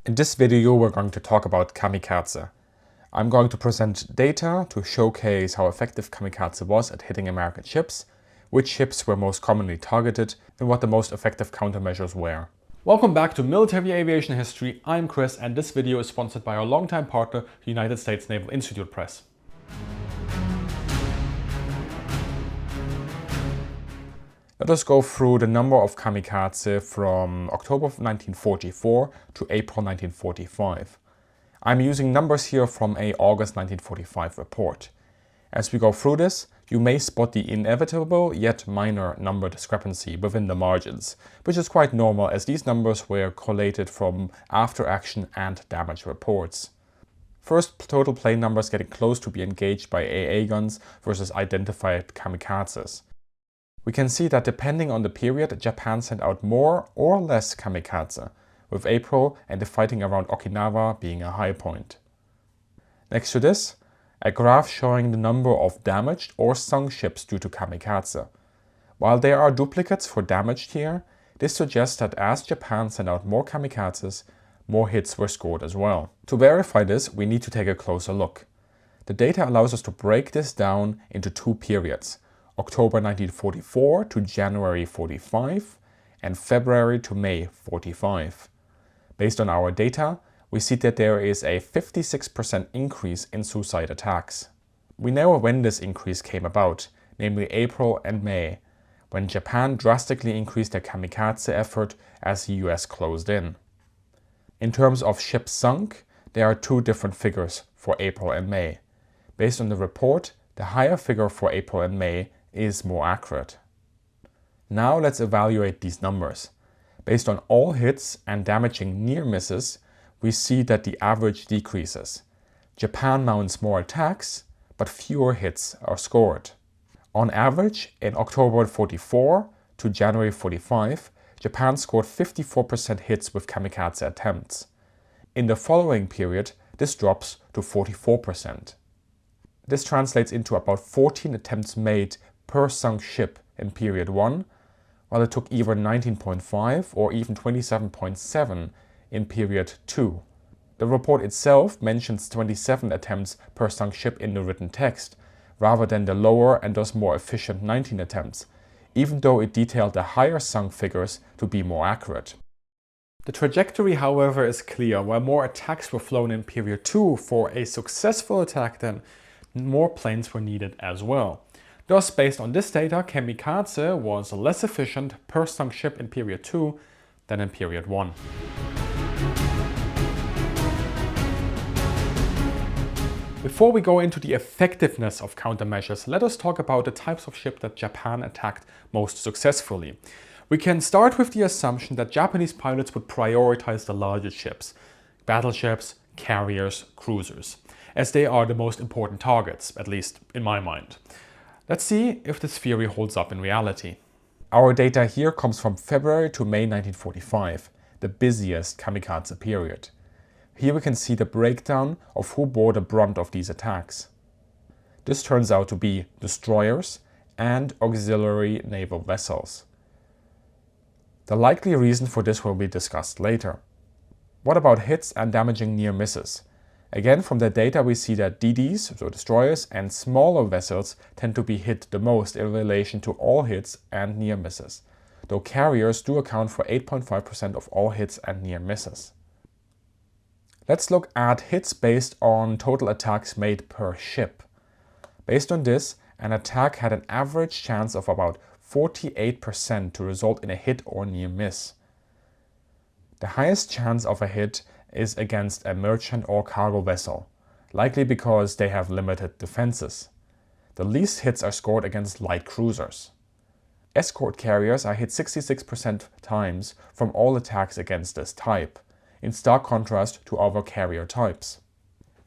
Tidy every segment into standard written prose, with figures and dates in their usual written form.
In this video, we're going to talk about Kamikaze. I'm going to present data to showcase how effective Kamikaze was at hitting American ships, which ships were most commonly targeted, and what the most effective countermeasures were. Welcome back to Military Aviation History. I'm Chris, and this video is sponsored by our longtime partner, the United States Naval Institute Press. Let us go through the number of Kamikaze from October 1944 to April 1945. I'm using numbers here from a August 1945 report. As we go through this, you may spot the inevitable yet minor number discrepancy within the margins, which is quite normal as these numbers were collated from after-action and damage reports. First, total plane numbers getting close to be engaged by AA guns versus identified kamikazes. We can see that depending on the period, Japan sent out more or less kamikaze, with April and the fighting around Okinawa being a high point. Next to this, a graph showing the number of damaged or sunk ships due to kamikaze. While there are duplicates for damaged here, this suggests that as Japan sent out more kamikazes, more hits were scored as well. To verify this, we need to take a closer look. The data allows us to break this down into two periods: October 1944 to January 45 and February to May 45. Based on our data, we see that there is a 56% increase in suicide attacks. We know when this increase came about, namely April and May, when Japan drastically increased their kamikaze effort as the US closed in. In terms of ships sunk, there are two different figures for April and May. Based on the report, the higher figure for April and May is more accurate. Now let's evaluate these numbers. Based on all hits and damaging near misses, we see that the average decreases. Japan mounts more attacks, but fewer hits are scored. On average, in October 44 to January 45, Japan scored 54% hits with kamikaze attempts. In the following period, this drops to 44%. This translates into about 14 attempts made per sunk ship in period 1, while it took either 19.5 or even 27.7 in period 2. The report itself mentions 27 attempts per sunk ship in the written text, rather than the lower and thus more efficient 19 attempts, even though it detailed the higher sunk figures to be more accurate. The trajectory, however, is clear. While more attacks were flown in period 2 for a successful attack, then more planes were needed as well. Thus, based on this data, Kamikaze was less efficient per sunk ship in period 2 than in period 1. Before we go into the effectiveness of countermeasures, let us talk about the types of ship that Japan attacked most successfully. We can start with the assumption that Japanese pilots would prioritize the largest ships, battleships, carriers, cruisers, as they are the most important targets, at least in my mind. Let's see if this theory holds up in reality. Our data here comes from February to May 1945, the busiest kamikaze period. Here we can see the breakdown of who bore the brunt of these attacks. This turns out to be destroyers and auxiliary naval vessels. The likely reason for this will be discussed later. What about hits and damaging near misses? Again, from the data we see that DDs, so destroyers, and smaller vessels tend to be hit the most in relation to all hits and near misses, though carriers do account for 8.5% of all hits and near misses. Let's look at hits based on total attacks made per ship. Based on this, an attack had an average chance of about 48% to result in a hit or near miss. The highest chance of a hit is against a merchant or cargo vessel, likely because they have limited defenses. The least hits are scored against light cruisers. Escort carriers are hit 66% times from all attacks against this type, in stark contrast to other carrier types.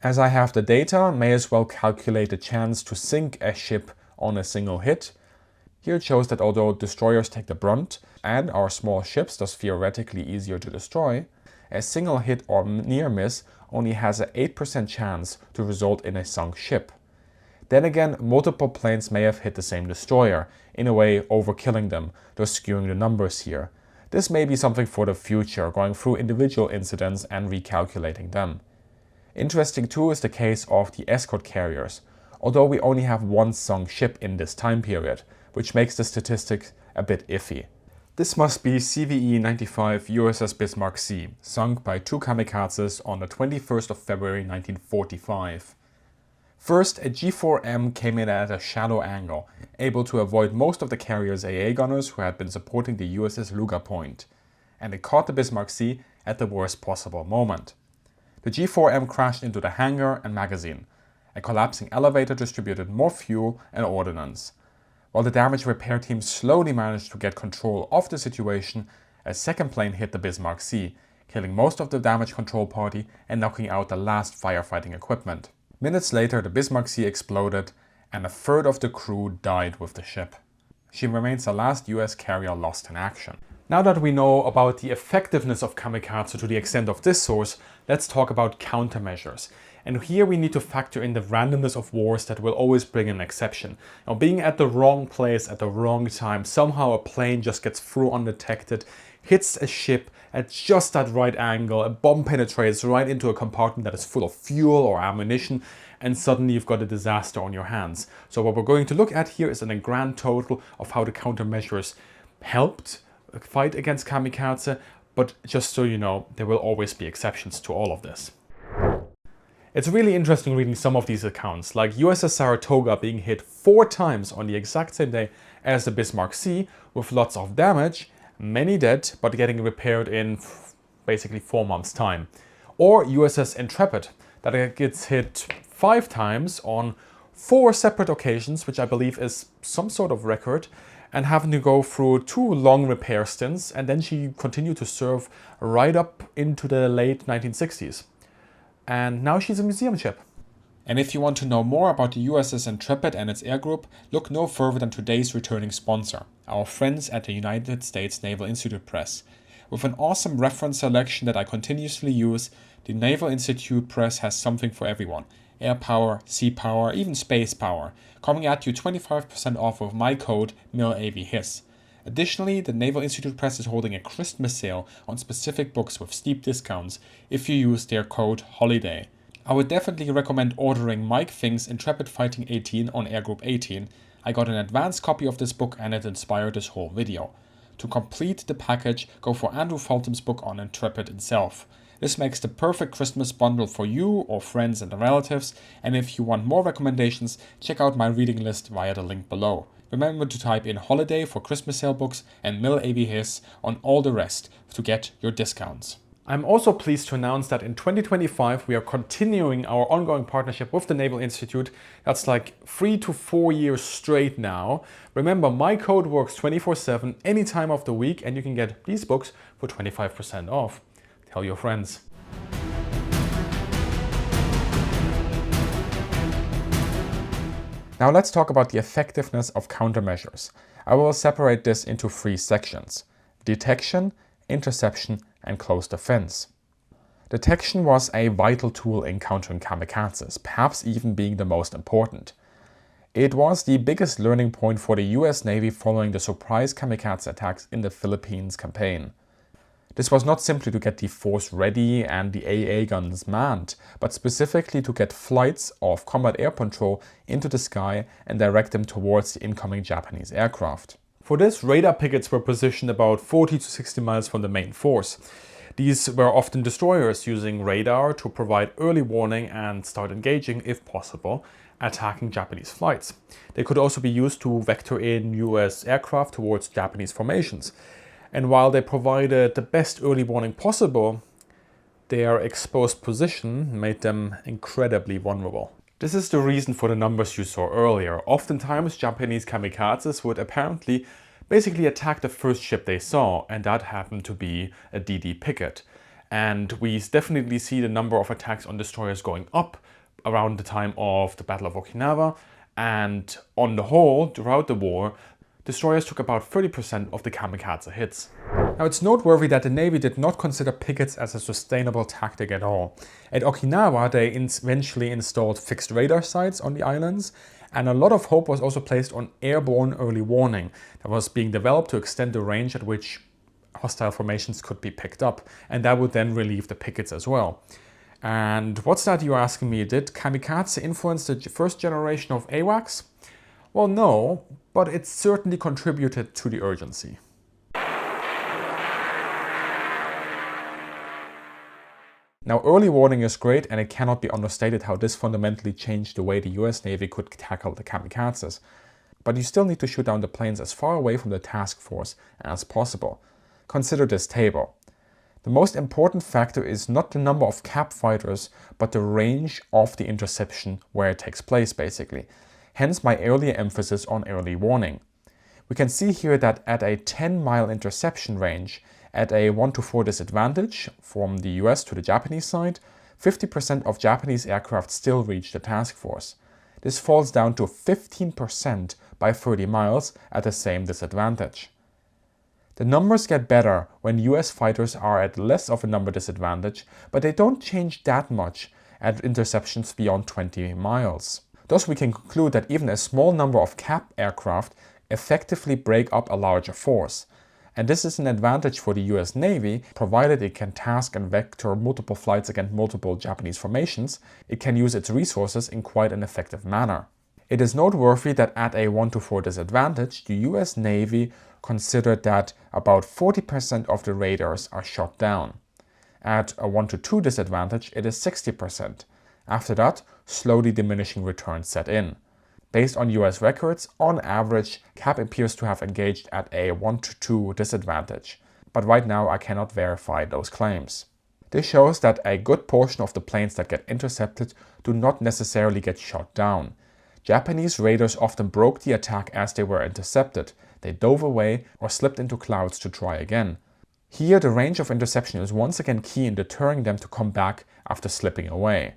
As I have the data, may as well calculate the chance to sink a ship on a single hit. Here it shows that although destroyers take the brunt and are small ships, thus theoretically easier to destroy, a single hit or near miss only has an 8% chance to result in a sunk ship. Then again, multiple planes may have hit the same destroyer, in a way overkilling them, thus skewing the numbers here. This may be something for the future, going through individual incidents and recalculating them. Interesting too is the case of the escort carriers, although we only have one sunk ship in this time period, which makes the statistics a bit iffy. This must be CVE 95 USS Bismarck C, sunk by 2 kamikazes on the 21st of February 1945. First, a G4M came in at a shallow angle, able to avoid most of the carrier's AA gunners who had been supporting the USS Lugar Point, and it caught the Bismarck C at the worst possible moment. The G4M crashed into the hangar and magazine. A collapsing elevator distributed more fuel and ordnance. While the damage repair team slowly managed to get control of the situation, a second plane hit the Bismarck C, killing most of the damage control party and knocking out the last firefighting equipment. Minutes later, the Bismarck C exploded and a third of the crew died with the ship. She remains the last US carrier lost in action. Now that we know about the effectiveness of Kamikaze to the extent of this source, let's talk about countermeasures. And here we need to factor in the randomness of wars that will always bring an exception. Now, being at the wrong place at the wrong time, somehow a plane just gets through undetected, hits a ship at just that right angle, a bomb penetrates right into a compartment that is full of fuel or ammunition, and suddenly you've got a disaster on your hands. So what we're going to look at here is a grand total of how the countermeasures helped fight against Kamikaze, but just so you know, there will always be exceptions to all of this. It's really interesting reading some of these accounts, like USS Saratoga being hit 4 times on the exact same day as the Bismarck C, with lots of damage, many dead, but getting repaired in basically 4 months' time. Or USS Intrepid, that gets hit 5 times on 4 separate occasions, which I believe is some sort of record, and having to go through 2 long repair stints, and then she continued to serve right up into the late 1960s. And now she's a museum ship. And if you want to know more about the USS Intrepid and its air group, look no further than today's returning sponsor, our friends at the United States Naval Institute Press. With an awesome reference selection that I continuously use, the Naval Institute Press has something for everyone. Air power, sea power, even space power, coming at you 25% off with my code MILAVHIS. Additionally, the Naval Institute Press is holding a Christmas sale on specific books with steep discounts if you use their code HOLIDAY. I would definitely recommend ordering Mike Fink's Intrepid Fighting 18 on Air Group 18. I got an advanced copy of this book and it inspired this whole video. To complete the package, go for Andrew Fulton's book on Intrepid itself. This makes the perfect Christmas bundle for you or friends and relatives, and if you want more recommendations, check out my reading list via the link below. Remember to type in holiday for Christmas sale books and MILAVHIS on all the rest to get your discounts. I'm also pleased to announce that in 2025 we are continuing our ongoing partnership with the Naval Institute. That's like 3 to 4 years straight now. Remember, my code works 24/7 any time of the week, and you can get these books for 25% off. Tell your friends. Now let's talk about the effectiveness of countermeasures. I will separate this into 3 sections: detection, interception, and close defense. Detection was a vital tool in countering kamikazes, perhaps even being the most important. It was the biggest learning point for the US Navy following the surprise kamikaze attacks in the Philippines campaign. This was not simply to get the force ready and the AA guns manned, but specifically to get flights of combat air patrol into the sky and direct them towards the incoming Japanese aircraft. For this, radar pickets were positioned about 40 to 60 miles from the main force. These were often destroyers using radar to provide early warning and start engaging, if possible, attacking Japanese flights. They could also be used to vector in US aircraft towards Japanese formations. And while they provided the best early warning possible, their exposed position made them incredibly vulnerable. This is the reason for the numbers you saw earlier. Oftentimes, Japanese kamikazes would apparently basically attack the first ship they saw, and that happened to be a DD picket. And we definitely see the number of attacks on destroyers going up around the time of the Battle of Okinawa, and on the whole, throughout the war, destroyers took about 30% of the kamikaze hits. Now, it's noteworthy that the Navy did not consider pickets as a sustainable tactic at all. At Okinawa, they eventually installed fixed radar sites on the islands, and a lot of hope was also placed on airborne early warning that was being developed to extend the range at which hostile formations could be picked up, and that would then relieve the pickets as well. And what's that, you're asking me? Did Kamikaze influence the first generation of AWACS? Well, no, but it certainly contributed to the urgency. Now, early warning is great, and it cannot be understated how this fundamentally changed the way the US Navy could tackle the kamikazes. But you still need to shoot down the planes as far away from the task force as possible. Consider this table. The most important factor is not the number of cap fighters, but the range of the interception where it takes place, basically. Hence my earlier emphasis on early warning. We can see here that at a 10-mile interception range, at a 1-to-4 disadvantage from the US to the Japanese side, 50% of Japanese aircraft still reach the task force. This falls down to 15% by 30 miles at the same disadvantage. The numbers get better when US fighters are at less of a number disadvantage, but they don't change that much at interceptions beyond 20 miles. Thus we can conclude that even a small number of cap aircraft effectively break up a larger force. And this is an advantage for the US Navy, provided it can task and vector multiple flights against multiple Japanese formations. It can use its resources in quite an effective manner. It is noteworthy that at a 1-to-4 disadvantage, the US Navy considered that about 40% of the radars are shot down. At a 1-to-2 disadvantage, it is 60%. After that, slowly diminishing returns set in. Based on US records, on average, cap appears to have engaged at a 1-to-2 disadvantage, but right now I cannot verify those claims. This shows that a good portion of the planes that get intercepted do not necessarily get shot down. Japanese raiders often broke the attack as they were intercepted. They dove away or slipped into clouds to try again. Here the range of interception is once again key in deterring them to come back after slipping away.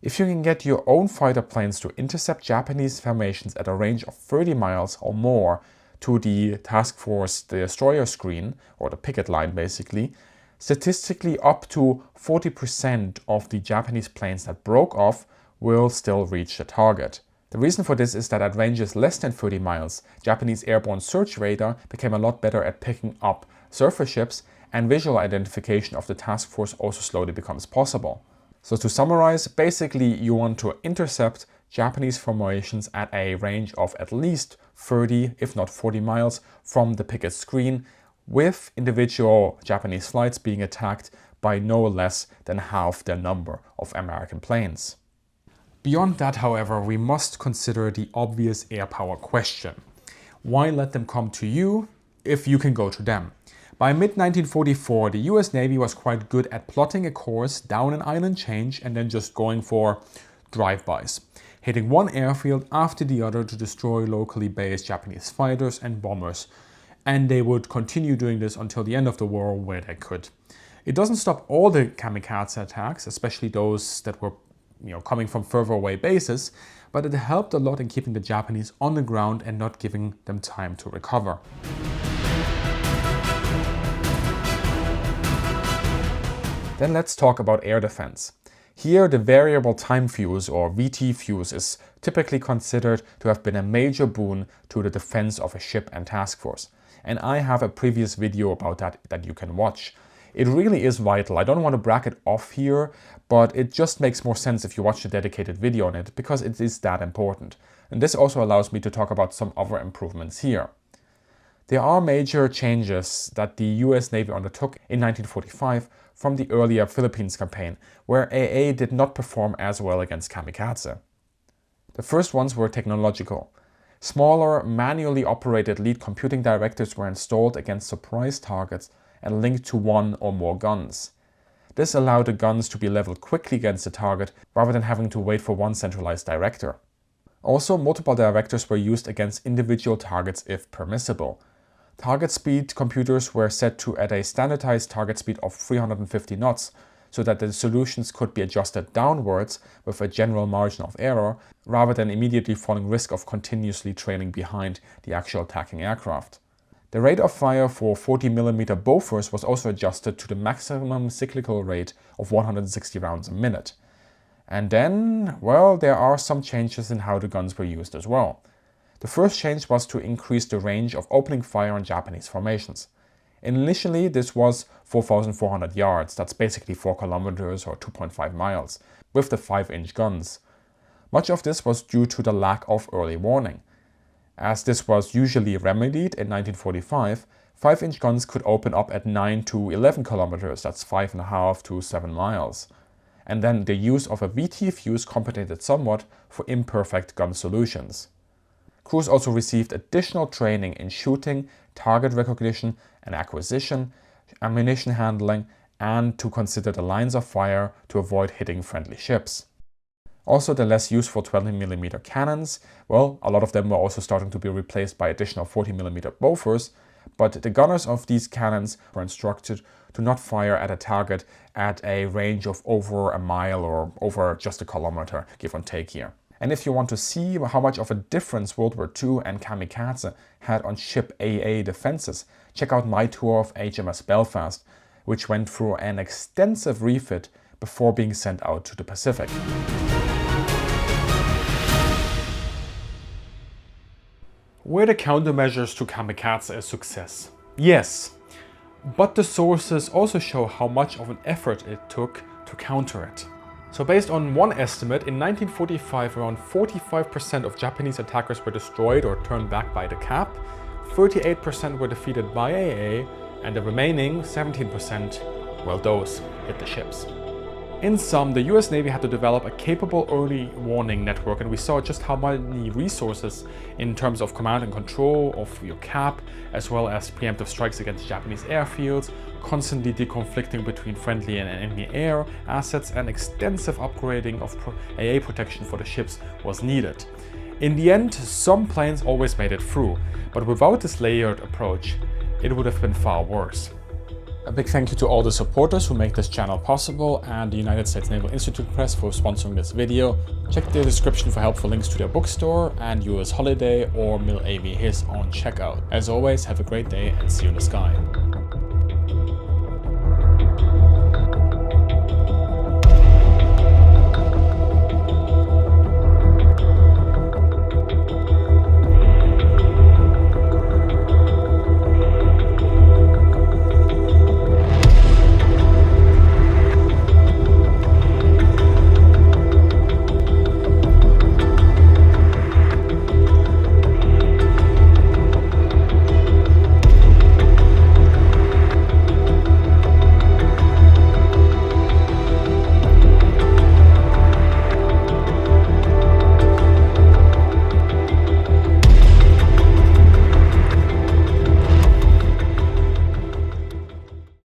If you can get your own fighter planes to intercept Japanese formations at a range of 30 miles or more to the task force destroyer screen, or the picket line basically, statistically up to 40% of the Japanese planes that broke off will still reach the target. The reason for this is that at ranges less than 30 miles, Japanese airborne search radar became a lot better at picking up surface ships, and visual identification of the task force also slowly becomes possible. So to summarize, basically you want to intercept Japanese formations at a range of at least 30, if not 40 miles from the picket screen, with individual Japanese flights being attacked by no less than half the number of American planes. Beyond that, however, we must consider the obvious air power question. Why let them come to you if you can go to them? By mid-1944, the US Navy was quite good at plotting a course down an island change and then just going for drive-bys, hitting one airfield after the other to destroy locally based Japanese fighters and bombers. And they would continue doing this until the end of the war where they could. It doesn't stop all the kamikaze attacks, especially those that were coming from further away bases, but it helped a lot in keeping the Japanese on the ground and not giving them time to recover. Then let's talk about air defense. Here the variable time fuse, or VT fuse, is typically considered to have been a major boon to the defense of a ship and task force. And I have a previous video about that you can watch. It really is vital. I don't want to bracket off here, but it just makes more sense if you watch a dedicated video on it, because it is that important. And this also allows me to talk about some other improvements here. There are major changes that the US Navy undertook in 1945 from the earlier Philippines campaign, where AA did not perform as well against kamikaze. The first ones were technological. Smaller, manually operated lead computing directors were installed against surprise targets and linked to one or more guns. This allowed the guns to be leveled quickly against the target rather than having to wait for one centralized director. Also, multiple directors were used against individual targets if permissible. Target speed computers were set to at a standardized target speed of 350 knots, so that the solutions could be adjusted downwards with a general margin of error, rather than immediately falling risk of continuously trailing behind the actual attacking aircraft. The rate of fire for 40mm Bofors was also adjusted to the maximum cyclical rate of 160 rounds a minute. And then, well, there are some changes in how the guns were used as well. The first change was to increase the range of opening fire on Japanese formations. Initially, this was 4,400 yards, that's basically 4 kilometers or 2.5 miles, with the 5-inch guns. Much of this was due to the lack of early warning. As this was usually remedied in 1945, 5-inch guns could open up at 9 to 11 kilometers, that's 5.5 to 7 miles. And then the use of a VT fuse compensated somewhat for imperfect gun solutions. Crews also received additional training in shooting, target recognition and acquisition, ammunition handling, and to consider the lines of fire to avoid hitting friendly ships. Also, the less useful 20mm cannons, well, a lot of them were also starting to be replaced by additional 40mm Bofors, but the gunners of these cannons were instructed to not fire at a target at a range of over a mile or over just a kilometer, give or take here. And if you want to see how much of a difference World War II and Kamikaze had on ship AA defenses, check out my tour of HMS Belfast, which went through an extensive refit before being sent out to the Pacific. Were the countermeasures to Kamikaze a success? Yes, but the sources also show how much of an effort it took to counter it. So based on one estimate, in 1945 around 45% of Japanese attackers were destroyed or turned back by the cap, 38% were defeated by AA, and the remaining 17%, well, those hit the ships. In sum, the US Navy had to develop a capable early warning network, and we saw just how many resources in terms of command and control of your cap, as well as preemptive strikes against Japanese airfields, constantly deconflicting between friendly and enemy air assets, and extensive upgrading of AA protection for the ships was needed. In the end, some planes always made it through, but without this layered approach, it would have been far worse. A big thank you to all the supporters who make this channel possible, and the United States Naval Institute Press for sponsoring this video. Check the description for helpful links to their bookstore and US Holiday or Mill AV his on checkout. As always, have a great day and see you in the sky.